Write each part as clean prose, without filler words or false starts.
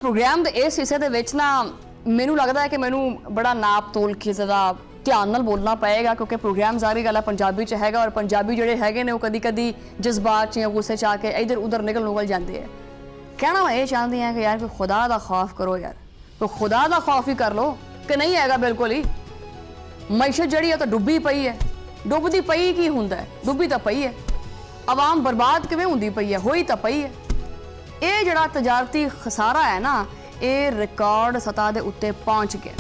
Programme दे इस हिस्से दे विच ना मैनू लगता है कि मैनू बड़ा नाप तोल के ज़्यादा ध्यान नाल बोलना पएगा क्योंकि प्रोग्राम सारी गल पंजाबी च हैगा और पंजाबी जिहड़े हैगे ने वो कदी कदी जज्बात च या गुस्से च आके इधर उधर निकल जाते हैं। कहना मैं ये चाहती हैं कि यार कोई खुदा दा खौफ करो यार, तो खुदा दा खौफ ही कर लो कि नहीं हैगा बिल्कुल ही। मैशत जिहड़ी है तो डुब्बी पई है, डुबदी पई की हुंदा है, डुब्बी तो पई है। आवाम बर्बाद किवें हुंदी पई है, होई तो पई है। ये जिहड़ा तजारती खसारा है ना ये रिकॉर्ड सतह के उत्ते पहुँच गया।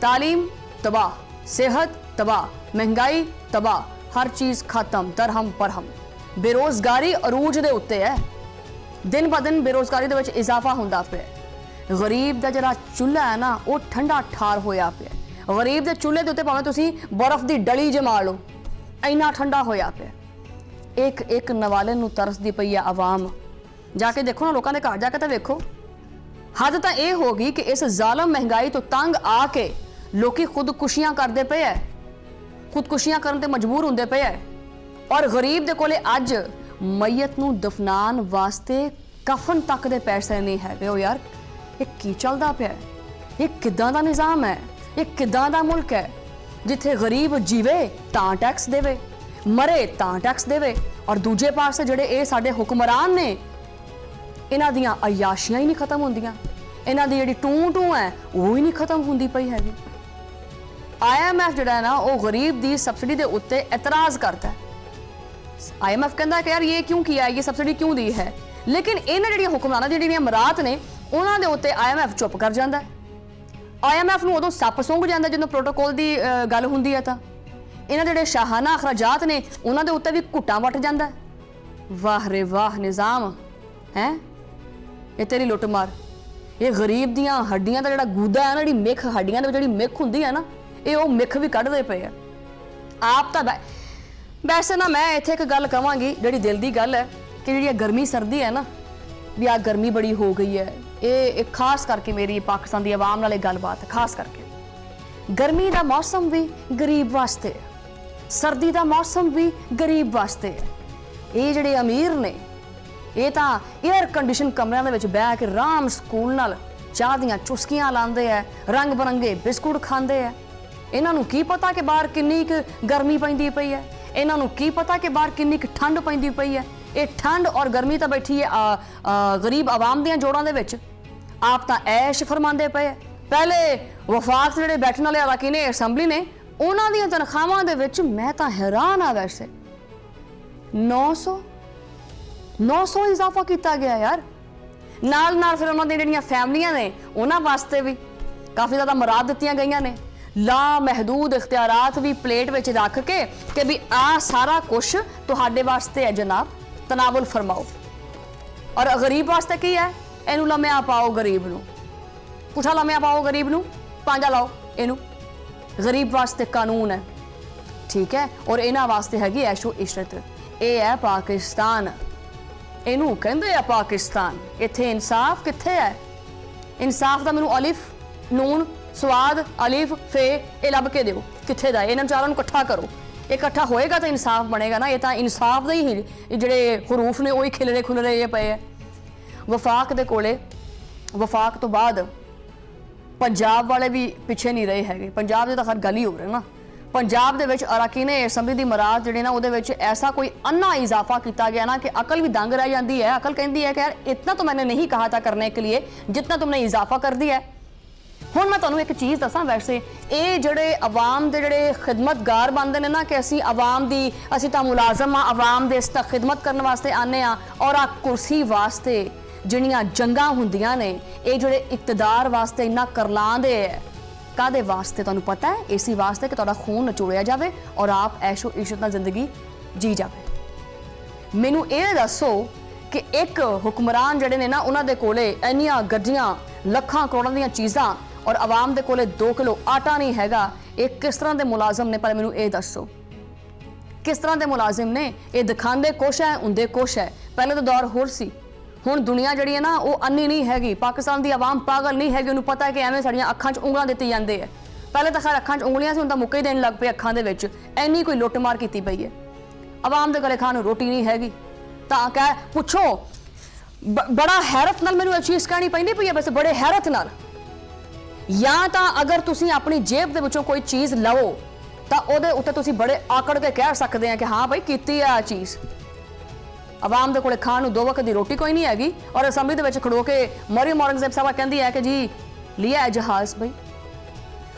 तालीम तबाह, सेहत तबाह, महंगाई तबाह, हर चीज़ खत्म, दरहम परहम। बेरोज़गारी अरूज के उत्ते है, दिन ब दिन बेरोज़गारी दे विच इजाफा हुंदा पिया। गरीब का जिहड़ा चूल्हा है ना वो ठंडा ठार होया पिया। गरीब के चूल्हे के उत्ते भावें तुसीं बर्फ की डली जमा लो, इन्ना ठंडा होया पिया। एक एक नवाले नूं तरसदी पई है आवाम। जाके देखो ना लोगों के घर जाके तो देखो, हद तो यह होगी कि इस जालम महंगाई तो तंग आके लोग खुदकुशियां करते पे है, खुदकुशियां करने ते मजबूर होंदे पे है। और गरीब दे कोले अज मैयत नूं दफनान वास्ते कफन तक दे पैसे नहीं है। ओ यार ये की चलदा पिया है? ये किदां दा निज़ाम है? ये किदां दा मुल्क है जिथे गरीब जीवे तां टैक्स देवे, मरे तां टैक्स देवे, और दूजे पासे जिहड़े ये साडे हुक्मरान ने इन्हां दियां अयाशियां ही नहीं खत्म होंदियां, इन्हां दी जिहड़ी टूं टूं है वो ही नहीं खत्म होंदी पई हैगी। IMF जिहड़ा है ना वो गरीब दी सबसिडी दे उत्ते एतराज़ करता है। IMF कहता है कि यार ये क्यों किया है, ये सबसिडी क्यों दी है, लेकिन इन्हां जिहड़ियां हुक्मरानां जिहड़ियां मरात ने उन्हां दे उत्ते IMF चुप कर जांदा है। IMF नूं उदों सप सूंघ जांदा जदों प्रोटोकॉल दी गल हुंदी है तां इन्हां जिहड़े शाहाना अखराजात ने उन्हां दे उत्ते भी घुट्टा वट जांदा है। वाह रे वाह निज़ाम है ये तेरी लुट मार। ये गरीब दियां हड्डियां दा जिहड़ा गूदा है ना, जिहड़ी मिख हड्डियां दे जिहड़ी मिख हुंदी है ना, ये वो मिख भी कढदे पे है। आप तो वैसे ना मैं इत्थे एक गल कहांगी जिहड़ी दिल दी गल है कि जिहड़ी गर्मी सर्दी है ना भी आ गर्मी बड़ी हो गई है। ये खास करके मेरी पाकिस्तान दी आवाम नाल गलबात है। खास करके गर्मी दा मौसम भी गरीब वास्ते है, सर्दी दा मौसम भी गरीब वास्ते है। ये जिहड़े अमीर ने ये तो एयर कंडीशन कमरिਆਂ ਦੇ ਵਿੱਚ ਬਹਿ ਕੇ आराम ਸਕੂਲ ਨਾਲ ਚਾਹ ਦੀਆਂ ਚੁਸਕੀਆਂ ਲਾਉਂਦੇ ਹੈ, रंग बरंगे बिस्कुट खांदे है। इन्हां नूं की पता कि बाहर किन्नी गर्मी पैंदी पई है, इन्हां नूं की पता कि बाहर किन्नी ठंड पैंदी पई है। ये ठंड और गर्मी तो बैठी है गरीब आवाम दियां जोड़ां दे विच। आप तो ऐश फरमांदे पे है। पहले वफाक जिहड़े बैठण वाले अरकान असैंबली ने उन्हां दियां तनख्वाहां दे विच मैं तो हैरान आ। वैसे 900 इजाफा किया गया यार। नाल नाल फिर उन्होंने जिहड़ियां फैमिलियां ने उन्हां वास्ते भी काफ़ी ज़्यादा मुराद दित्तियां गईयां ने। ला महदूद इख्तियारात भी प्लेट विच रख के कि भी आ सारा कुछ तुहाडे वास्ते है जनाब, तनावुल फरमाओ। और गरीब वास्ते की है, इनू लम्या पाओ गरीब नू, पुठा लम्या पाओ गरीब नू, पांजा लाओ इनू। गरीब वास्ते कानून है, ठीक है, और इन्हां वास्ते हैगी ऐशो इशरत। ये है पाकिस्तान, इनू कहंदे आ पाकिस्तान। इत्थे इंसाफ कित्थे है? इंसाफ दा मैनू अलिफ नून स्वाद अलिफ फे ये लभ के दिओ कित्थे दा। इन्हां चारां नूं इकट्ठा करो, इकट्ठा होएगा तो इंसाफ बनेगा ना। ये तो इंसाफ दे ही जिहड़े हरूफ ने वही खिलरे खुलरे ये पे है। वफाक दे कोले वफाक तो बाद पंजाब वाले भी पिछे नहीं रहे हैगे। पंजाब दे तां खैर गल ही हो रही ना। पंजाब दे विच अरकान असैंबली दी मराद जिहड़े ना उहदे विच ऐसा कोई अन्ना इजाफा किया गया ना कि अकल भी दंग रह जाती है। अकल कहती है कि यार इतना तो मैंने नहीं कहा था करने के लिए जितना तुमने इजाफा कर दिया है। हुण मैं तुहानूं एक चीज़ दसां, वैसे ये जिहड़े आवाम दे जिहड़े खिदमतगार बनते हैं ना कि असीं आवाम दी असीं तां मुलाजम हाँ, आवाम दे इस तां खिदमत करने वास्ते आने आ, और आ कुर्सी वास्ते जिहड़ियां जंगां हुंदियां ने ये जिहड़े इकतदार वास्ते इन्ना करलांदे है। कादे वास्ते तुहानूं पता है? इसी वास्ते कि तुहाडा खून नचोड़िया जाए और आप ऐशो इशरत नाल जिंदगी जी जाए। मैनूं ये दसो कि एक हुक्मरान जिहड़े ने ना उन्हां दे कोले इन्नियां गड्डियां लखां करोड़ां दीयां चीज़ां और आवाम दे कोले 2 किलो आटा नहीं हैगा, एक किस तरह के मुलाजम ने? पर मैनूं ये दसो किस तरह के मुलाजिम ने? ये दिखाते कुछ है, उंदे कुछ है। पहले तो दौर होर सी, हुण दुनिया जिहड़ी है ना वो अन्नी नहीं हैगी। पाकिस्तान की आवाम पागल नहीं हैगी, उन्हें पता है कि एवें साड़ियां अखां 'च उंगलां दित्ती जांदे है। पहले तो खैर अखां 'च उंगलियां सी, हुण तां मुक्के देण लग पे अखां दे विच। इन्नी कोई लुੱਟ-मार कीती पई है। आवाम दे गले खाण रोटी नहीं हैगी तां कह पुछो बड़ा हैरत नाल मैनूं ये चीज़ कहनी पैंदी पई है, वैसे बड़े हैरत नाल। या तो अगर तुसीं अपनी जेब दे विचों कोई चीज़ लवो तो उहदे उत्ते तुसीं बड़े आकड़ के कह सकते हैं कि हाँ भाई कीती है चीज़। आवाम दे कोले खाण नूं 2 वक्त की रोटी कोई नहीं हैगी और असैम्बली दे विच खड़ो के मरियम औरंगज़ेब साहबा कहंदी है कि जी लिया है जहाज़ भाई,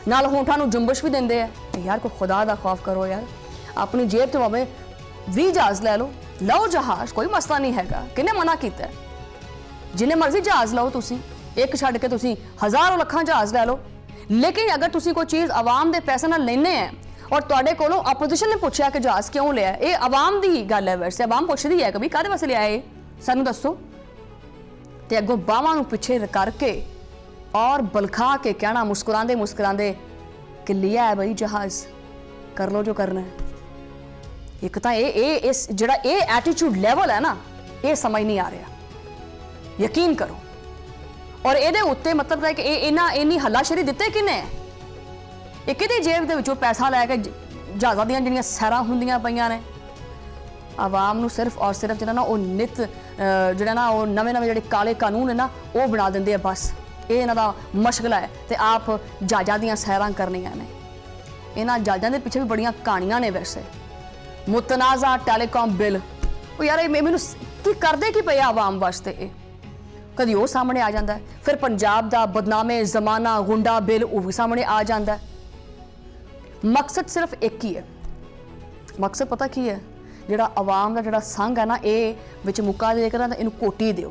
नाल होंठां नूं जुंबश भी दिंदे है। यार कोई खुदा दा खौफ करो यार, अपनी जेब तो भावें 20 जहाज़ लै लो जहाज़, कोई मसला नहीं हैगा। किन्ने मना कीता है? जिन्ने मर्जी जहाज़ लो तुसीं, एक छड्ड के तुसीं हज़ारों लखां जहाज़ लै लो। लेकिन अगर तुसीं कोई चीज़ आवाम दे पैसे नाल लैंदे हैं और तुहाडे कोलों अपोजिशन ने पूछा कि जहाज़ क्यों लिया, ये आवाम दी गल है। वैसे आवाम पुछदी है कभी काहदे वास्ते लिया है, सानूं दसो। ते अगों बाहां नूं पिछे करके और बलखा के कहना मुस्कुरांदे मुस्कुरांदे कि लिया है बई जहाज़, कर लो जो करना है। एक तो इस जिहड़ा ये एटीट्यूड लैवल है ना, ये समझ नहीं आ रहा, यकीन करो। और ये उत्ते मतलब है कि इन्नी हल्लाशेरी दिते किने, ये किहदी जेब दे विचों पैसा लैके जहाज़ां दीयां जिहड़ियां सैरां हुंदियां पईयां ने। आवाम नूं सिर्फ और सिर्फ जिहड़ा ना वो नित जिहड़ा ना वो नवे नवे जिहड़े काले कानून है ना वो बना दिंदे आ, बस ये इन्हां दा मशगला है। तो आप जहाज़ां दीयां सैरां करनियां ने, इन्हां जहाज़ां दे पिछे भी बड़ियां कहानियां ने। वैसे मुतनाज़ा टैलीकॉम बिल, यार मैनूं की करदे की पे आवाम वास्ते, कभी वो सामने आ जाता है। फिर पंजाब दा बदनामे जमाना गुंडा बिल वो भी सामने आ जाता है। मकसद सिर्फ एक ही है, मकसद पता की है, जिहड़ा आवाम दा जिहड़ा संघ है ना, ये विच मुक्का देकर इनू कोटी दिओ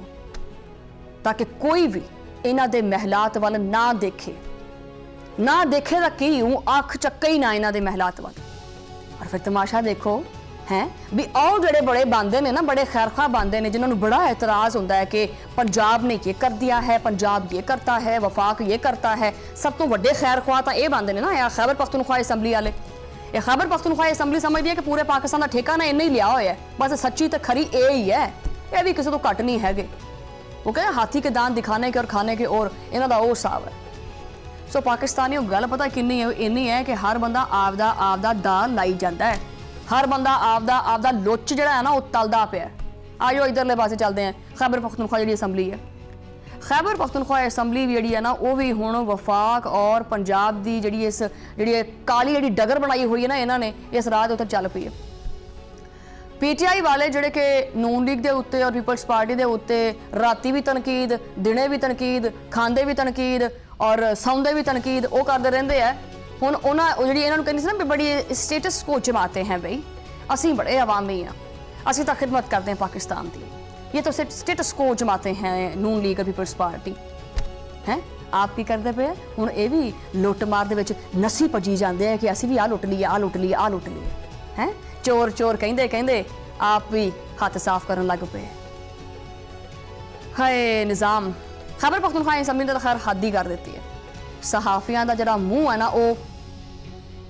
ताकि कोई भी इन्हां दे महलात वाल ना देखे तां की हूँ अख चक्के ही ना इन्हां दे महलात वाल। और फिर तमाशा देखो हैं भी और जड़े बड़े बांधे ने ना, बड़े खैरखा बांधे ने जिन्होंने बड़ा एतराज़ होता है कि पंजाब ने ये कर दिया है, पंजाब ये करता है, वफाक ये करता है। सब तो वड्डे खैरख्वाह तो ये बांधे ने ना, या खैबर पख्तूनख्वा असैम्बली वाले। ये खैबर पख्तूनख्वा असैम्बली समझदी है कि पूरे पाकिस्तान का ठेका ना इन्हें ही लिया हुआ है, बस सच्ची तो खरी ये ही है, ये भी किसी तो घट नहीं है। वो कहते हाथी के दांत दिखाने के और खाने के, और इन्हों का वो हिसाब है। सो पाकिस्तानी गल पता किन्नी है, इन्नी है कि हर बंदा आपदा दा लाई जाता है, हर बंदा आपदा लुच जिहड़ा है ना वो तलदा पिया। आजो इधरले पासे चलते हैं, खैबर पख्तूनख्वा जी असैम्बली है। खैबर पख्तूनख्वा असैम्बली भी जी है ना, वो भी हुण वफाक और पंजाब की जी काली जी डगर बनाई हुई है ना इन्होंने, इस राह उत्ते चल पई है। PTI वाले जिहड़े कि नून लीग के उत्ते और पीपल्स पार्टी के उत्ते राती भी तनकीद, दिने भी तनकीद, खांदे भी तनकीद और सौंदे भी तनकीद वो करते रहते हैं। हुण उन्होंने जी इन्होंने कहनी सी ना भी बड़ी स्टेटस को जमाते हैं, बई असी बड़े अवामी हाँ, असी तो खिदमत करते हैं पाकिस्तान की, ये तो स्टेटस को जमाते हैं नून लीग और पीपल्स पार्टी हैं। आप की करते पे हुण ये भी लुट मार दे विच नसी भजी जाते हैं कि असी भी आ लुट लीए, आ लुट लीए, आ लुट लीए हैं। चोर चोर कहंदे कहंदे आप भी हाथ साफ करन लग पे। हाय निज़ाम खैबर पख्तूनख्वा असैम्बली तो खैर हद ही कर देती है। सहाफियां दा जिहड़ा मुँह है ना वो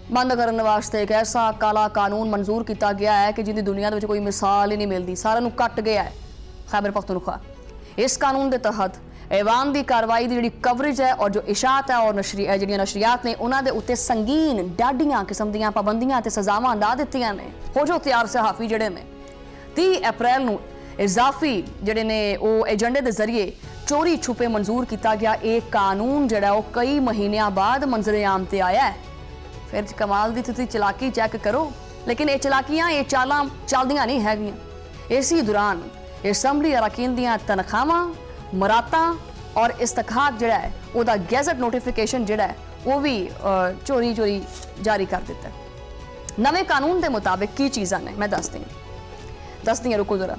बंद करने वास्ते एक ऐसा काला कानून मंजूर किया गया है कि जिंदी दुनिया दे विच कोई मिसाल ही नहीं मिलती, सारा नूं कट गया है खैबर पख्तूनख्वा। इस कानून के तहत ऐवान की कार्रवाई की जी कवरेज है और जो इशात है और जिहड़ियां नशरियात ने उन्होंने उत्ते संगीन डाडियां किस्म दीयां पाबंदियां ते सजावां ला दित्तियां ने। हो जो तैयार सहाफ़ी जिहड़े ने 30 अप्रैल नूं इजाफी जिहड़े ने वो एजेंडे के जरिए चोरी छुपे मंजूर किया गया एक कानून जिहड़ा वो कई महीनों बाद मंजरे आम ते आया है। फिर कमाल दी तुसीं चलाकी चेक करो, लेकिन ये चलाकियां ये चालां चलदियां नहीं हैगियां। इसी दौरान असैम्बली अरकान दीयां तनख्वाहां, मरातां और इस्तखाक जिहड़ा है उहदा गैज़ट नोटिफिकेशन जिहड़ा है वो भी चोरी चोरी जारी कर दिता है। नवे कानून के मुताबिक की चीज़ां ने मैं दस दी रुको जरा।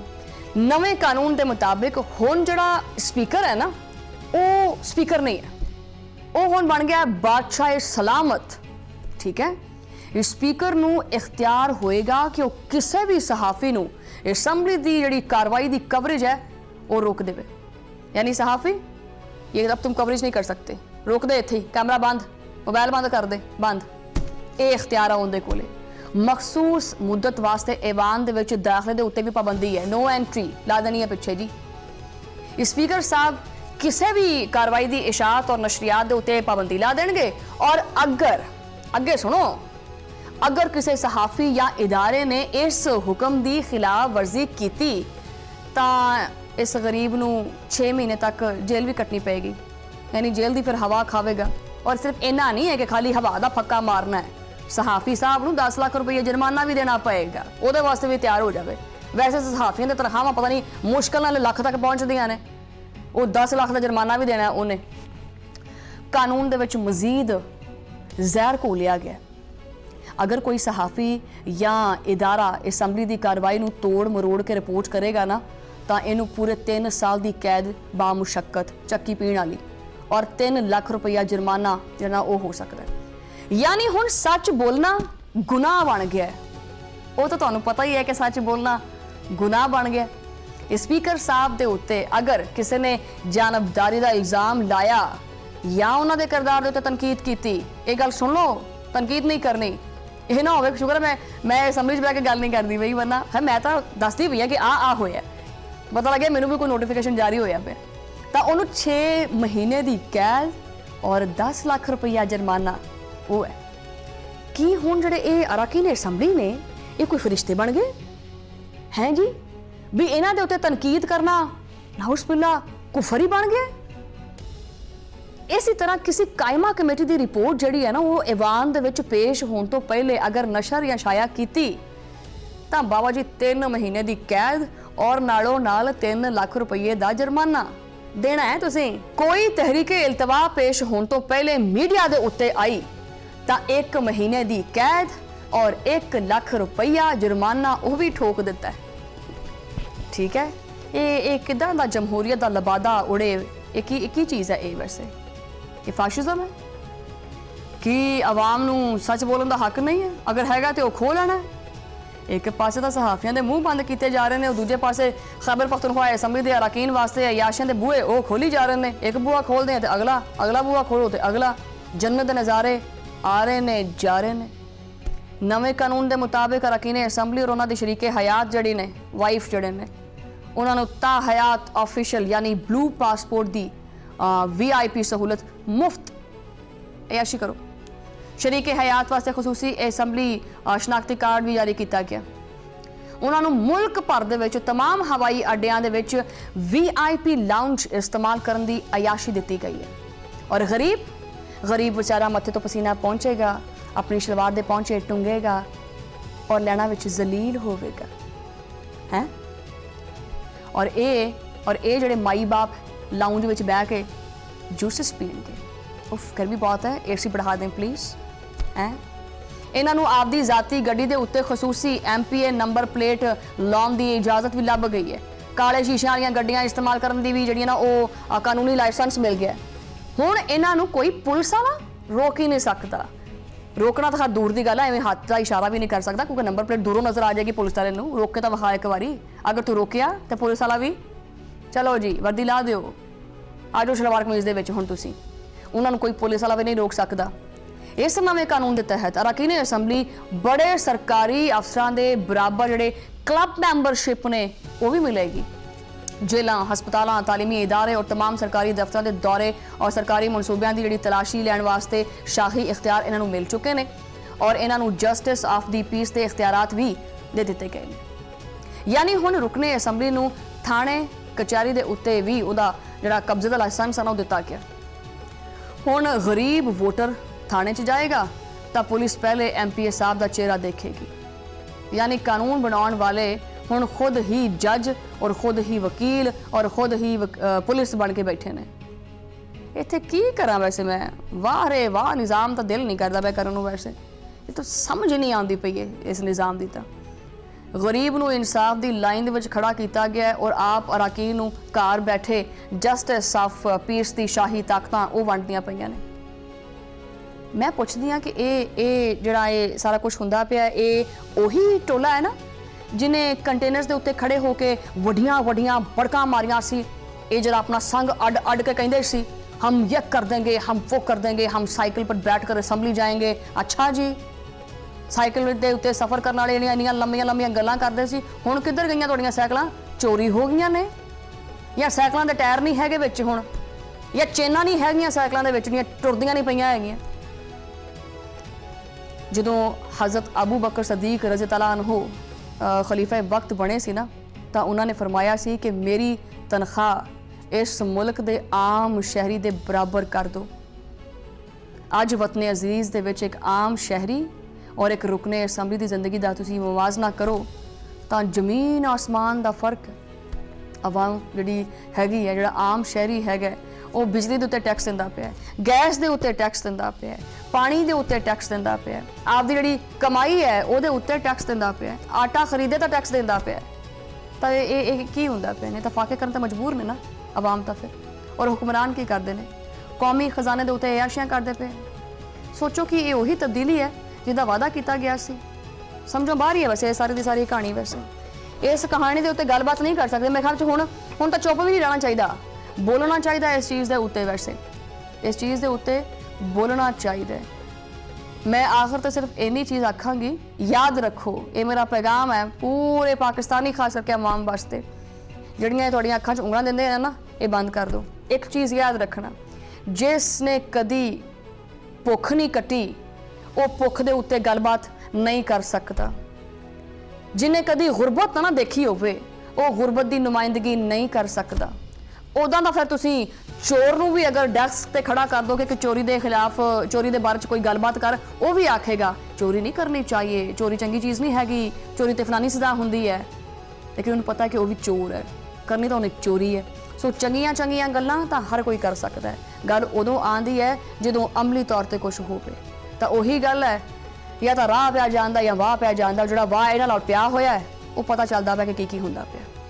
नवे कानून के मुताबिक हुण जिहड़ा स्पीकर है ना वो स्पीकर नहीं है, वो हुण बन गया बादशाह सलामत। ठीक है, स्पीकर नूं इख्तियार होएगा कि वो किसी भी सहाफ़ी नूं असैम्बली की जिहड़ी कार्रवाई की कवरेज है वो रोक देवे। यानी सहाफ़ी ये अब तुम कवरेज नहीं कर सकते, रोक दे इत्थे, कैमरा बंद, मोबाइल बंद कर दे, बंद। ये इख्तियार है उनके कोले। मखसूस मुद्दत वास्ते ऐवान दे विच दाखले दे उत्ते भी पाबंदी है, नो एंट्री ला देनी है पिछे जी। स्पीकर साहब किसी भी कार्रवाई की इशात और नशरियात दे उत्ते पाबंदी ला देंगे। और अगर अगे सुनो, अगर किसी सहाफ़ी या इदारे ने इस हुक्म की खिलाफ वर्जी की इस गरीब नूं 6 महीने तक जेल भी कटनी पेगी, यानी जेल की फिर हवा खावेगा। और सिर्फ इन्ना नहीं है कि खाली हवा का फक्का मारना है, सहाफ़ी साहब नूं 10 लाख रुपये जुर्माना भी देना पेगा, ਉਹਦੇ वास्ते भी तैयार हो जाए। वैसे सहाफ़ियों की तनख्वाहां पता नहीं मुश्किल नाल लख तक पहुँचदियां ने, वो 10 लाख का जुर्माना भी देना उन्हें। कानून दे विच मजीद जहर घोलिया गया। अगर कोई सहाफ़ी या इदारा असैंबली की कार्रवाई नूं तोड़ मरोड़ के रिपोर्ट करेगा ना, तो इनू पूरे 3 साल की कैद बामुशक्कत चक्की पीण वाली और 3 लाख रुपया जुर्माना जिहड़ा वो हो सकता है। यानी हुण सच बोलना गुनाह बन गया है। वो तो तुहानूं पता ही है कि सच बोलना गुनाह बन गया। स्पीकर साहब के उत्ते अगर किसी ने जानबदारी का इल्ज़ाम लाया या उन्होंने दे किरदार के उत्ते तनकीद की, ये गल सुन लो, तनकीद नहीं करनी। ये ना हो शुक्र है मैं असैंबली बह के गल नहीं करती पई, वरना है मैं तो दसदी पई है कि आ होया, पता लगे मैनू भी कोई नोटिफिकेशन जारी होया पे। तो उन्होंने 6 महीने की कैद और 10 लाख रुपया जुर्माना वो है। कि हुण जिहड़े ये अरकान असैंबली ने ये कोई फरिश्ते बन गए हैं जी, भी इन्हां दे उत्ते तनकीद करना नाउज़ुबिल्लाह कुफर ही बन गया। इसी तरह किसी कायमा कमेटी की रिपोर्ट जिहड़ी है ना, वो ऐवान दे विच पेश होने तो पहले अगर नशर या शाया की तो बाबा जी 3 महीने की कैद और नालों नाल 3 लाख रुपये का जुर्माना देना है तुसीं। कोई तहरीके इल्तवा पेश होने तो पहले मीडिया के उत्ते आई तो 1 महीने की कैद और 1 लाख रुपया जुर्माना वो भी ठोक दिता है। ठीक है, ये किदां दा जमहूरीयत का लबादा उड़े, एक ही चीज़ है ये। वैसे ये फाशिज्म है कि आवाम नूं सच बोलने का हक नहीं है, अगर हैगा तो खो लेना है। एक पासे तो सहाफ़ियों के मूँह बंद किए जा रहे हैं, दूजे पासे खैबर पख्तूनख्वा असैंबली के अरकान वास्ते अयाशियां के बूहे वो खोली जा रहे हैं। एक बूहा खोलते हैं तो अगला बूहा खोलो तो अगला। जन्नत के नज़ारे आ रहे ने जा रहे हैं। नवे कानून के मुताबिक अरकान असैंबली और उन्होंने शरीके हयात जड़ी ने वाइफ जड़े ने, उन्होंने ता हयात ऑफिशियल यानी ब्लू पासपोर्ट की VIP सहूलत मुफ्त अयाशी करो। शरीके हयात वास्ते खसूसी असैंबली शनाख्ती कार्ड भी जारी किया गया। उन्होंने मुल्क भर दे विच तमाम हवाई अड्डियां दे विच VIP लाउंज इस्तेमाल करने की अयाशी दी गई है। और गरीब बेचारा मत्थे तो पसीना पहुंचेगा, अपनी शलवार दे पहुंचे टुंगेगा और लैना विच जलील होवेगा हैं। और ये जिहड़े माई बाप लाउंज विच बह के जूसेस पीणगे, उफ फिर भी बहुत है, AC बढ़ा दें प्लीज़ हैं। इन्हों आपदी जाती गड्डी के उत्ते खसूसी MPA नंबर प्लेट लाने की इजाजत भी लभ गई है। काले शीशे वाली गड्डियां इस्तेमाल करने की भी जी ना वो कानूनी लाइसेंस मिल गया। हुण इन्हों कोई पुलिस वाला रोक ही नहीं सकता। रोकना तो दूर की गल है, एवं हाथ का इशारा भी नहीं कर सकता, क्योंकि नंबर प्लेट दूरों नजर आ जाएगी पुलिस वाले नूं। रोक के तो विखा एक बारी, अगर तू रोकिया तो पुलिस वाला भी चलो जी वर्दी ला दिओ, आ जाओ शलवार कमीज दे विच। हुण तुसीं उन्होंने कोई पुलिस वाला भी नहीं रोक सकता। इस नवे कानून के तहत अरकान असैंबली बड़े सरकारी अफसरां दे बराबर जिहड़े क्लब मैंबरशिप ने वो भी मिलेगी। जेलों, हस्पतालों, तालीमी इदारे और तमाम सरकारी दफ्तरों के दौरे और सरकारी मनसूबियां की जिहड़ी तलाशी लैण वास्ते शाही इख्तियार इन्हों मिल चुके हैं और इन्हों जस्टिस ऑफ दी पीस के इख्तियारात भी दे दिते गए हैं। यानी हुण रुकने असैंबली नूं थाणे कचहरी के उत्ते भी उहदा जिहड़ा कब्जे का लाइसेंस है ना दिता गया। हुण गरीब वोटर थाने च जाएगा तो पुलिस पहले MPA साहब का चेहरा देखेगी। यानी कानून बनाने वाले हुण खुद ही जज और खुद ही वकील और खुद ही पुलिस बन के बैठे ने। इत्थे की करा वैसे मैं, वाह रे वाह, निज़ाम तो दिल नहीं करता मैं करन। वैसे ये तो समझ नहीं आती पई है इस निज़ाम की। तो गरीब नूं इंसाफ की लाइन दे विच खड़ा किया गया और आप अरकान नूं घर बैठे जस्टिस ऑफ पीस की शाही ताकतां वो वंडदियां पईयां ने। मैं पुछदी हाँ कि ये जिहड़ा ये सारा कुछ हुंदा पिया, ये उही टोला है ना जिन्हें कंटेनर्स के उत्ते खड़े होकर वड्डियां वड्डियां बड़कां मारियां सी। ये जरा अपना संग अड अड के कहिंदे सी, हम ये कर देंगे, हम वो कर देंगे, हम साइकिल पर बैठ कर असैंबली जाएंगे। अच्छा जी, साइकिल के उत्ते सफ़र करने वाले इन्नियां लंबियां लंबियां गल्लां करदे सी, हुण किधर गईयां तुहाडीआं साइकिलां? चोरी हो गईयां ने या साइकिलां दे टायर नहीं हैगे विच हुण, या चेनां नहीं हैगियां साइकिलां दे विच, टुरदियां नहीं पईयां हैगियां। जदों हज़रत अबू बकर सदीक रज़ी तआला अन्हु खलीफा वक्त बने सी ना, तो उन्होंने फरमाया सी कि मेरी ਤਨਖਾਹ ਇਸ ਮੁਲਕ ਦੇ ਆਮ ਸ਼ਹਿਰੀ ਦੇ ਬਰਾਬਰ ਕਰ ਦਿਓ। ਅੱਜ ਵਤਨ ਅਜ਼ੀਜ਼ ਦੇ ਵਿੱਚ ਇੱਕ ਆਮ ਸ਼ਹਿਰੀ ਔਰ ਇੱਕ ਰੁਕਨੇ ਅਸੈਂਬਲੀ ਦੀ ਜ਼ਿੰਦਗੀ ਦਾ ਤੁਸੀਂ ਮੁਵਾਜ਼ਨਾ ਕਰੋ ਤਾਂ ਜ਼ਮੀਨ ਆਸਮਾਨ ਦਾ ਫਰਕ ਹੈ। ਆਵਾਮ ਜਿਹੜੀ ਹੈਗੀ ਹੈ, ਜਿਹੜਾ ਆਮ ਸ਼ਹਿਰੀ ਹੈਗਾ, ਉਹ ਬਿਜਲੀ ਦੇ ਉੱਤੇ ਟੈਕਸ ਦਿੰਦਾ ਪਿਆ, ਗੈਸ ਦੇ ਉੱਤੇ ਟੈਕਸ ਦਿੰਦਾ ਪਿਆ, ਪਾਣੀ ਦੇ ਉੱਤੇ ਟੈਕਸ ਦਿੰਦਾ ਪਿਆ, ਆਪਦੀ ਜਿਹੜੀ ਕਮਾਈ ਹੈ ਉਹਦੇ ਉੱਤੇ ਟੈਕਸ ਦਿੰਦਾ ਪਿਆ, ਆਟਾ ਖਰੀਦੇ ਤਾਂ ਟੈਕਸ ਦਿੰਦਾ ਪਿਆ। ਤਾਂ ਇਹ ਕੀ ਹੁੰਦਾ ਪਿਆ ਨੇ? ਤਾਂ ਫਾਕੇ ਕਰਨ ਤਾਂ ਮਜਬੂਰ ਨੇ ਨਾ ਆਵਾਮ ਤਾਂ ਫਿਰ। ਔਰ ਹੁਕਮਰਾਨ ਕੀ ਕਰਦੇ ਨੇ? ਕੌਮੀ ਖਜ਼ਾਨੇ ਦੇ ਉੱਤੇ ਐਸ਼ੀਆਂ ਕਰਦੇ ਪਏ। ਸੋਚੋ ਕਿ ਇਹ ਉਹੀ ਤਬਦੀਲੀ ਹੈ ਜਿਹਦਾ ਵਾਅਦਾ ਕੀਤਾ ਗਿਆ ਸੀ। ਸਮਝੋ ਬਾਹਰ ਹੀ ਹੈ ਵੈਸੇ ਇਹ ਸਾਰੀ ਦੀ ਸਾਰੀ ਕਹਾਣੀ। ਵੈਸੇ ਇਸ ਕਹਾਣੀ ਦੇ ਉੱਤੇ ਗੱਲਬਾਤ ਨਹੀਂ ਕਰ ਸਕਦੇ ਮੇਰੇ ਖਿਆਲ 'ਚ। ਹੁਣ ਤਾਂ ਚੁੱਪ ਵੀ ਨਹੀਂ ਰਹਿਣਾ ਚਾਹੀਦਾ, ਬੋਲਣਾ ਚਾਹੀਦਾ ਇਸ ਚੀਜ਼ ਦੇ ਉੱਤੇ। ਵੈਸੇ ਇਸ ਚੀਜ਼ ਦੇ ਉੱਤੇ ਬੋਲਣਾ ਚਾਹੀਦਾ। मैं आखिर तो सिर्फ इन्नी चीज़ आखांगी, याद रखो, ये मेरा पैगाम है पूरे पाकिस्तानी खास करके अवाम वास्ते। जड़ियाँ थोड़ियां अखां च उंगलां दिंदे हैं ना, ये बंद कर दो। एक चीज़ याद रखना, जिसने कदी भुख नहीं कटी वो भुख दे उत्ते गलबात नहीं कर सकता। जिन्हें कदी गुरबत ना देखी होवे वो गुरबत की नुमाइंदगी नहीं कर सकता। उदां दा फिर तुसीं चोर नूं भी अगर डैस्क ते खड़ा कर दोगे कि चोरी के खिलाफ, चोरी के बारे कोई गलबात कर, वो भी आखेगा चोरी नहीं करनी चाहिए, चोरी चंगी चीज़ नहीं हैगी, चोरी ते फलानी सज़ा हुंदी है। लेकिन उन्हें पता है कि वो भी चोर है, करनी तो उन्हें चोरी है। सो चंगियां चंगियां गल्लां तां हर कोई कर सकता है। गल उदों आंदी है जदों अमली तौर पर कुछ होवे। तां उही गल है, या तां राह पिया जांदा या वाह पिया जांदा, जिहड़ा वाह इहनां नाल पिया होया है वो पता चलदा पिया कि की हुंदा पिया।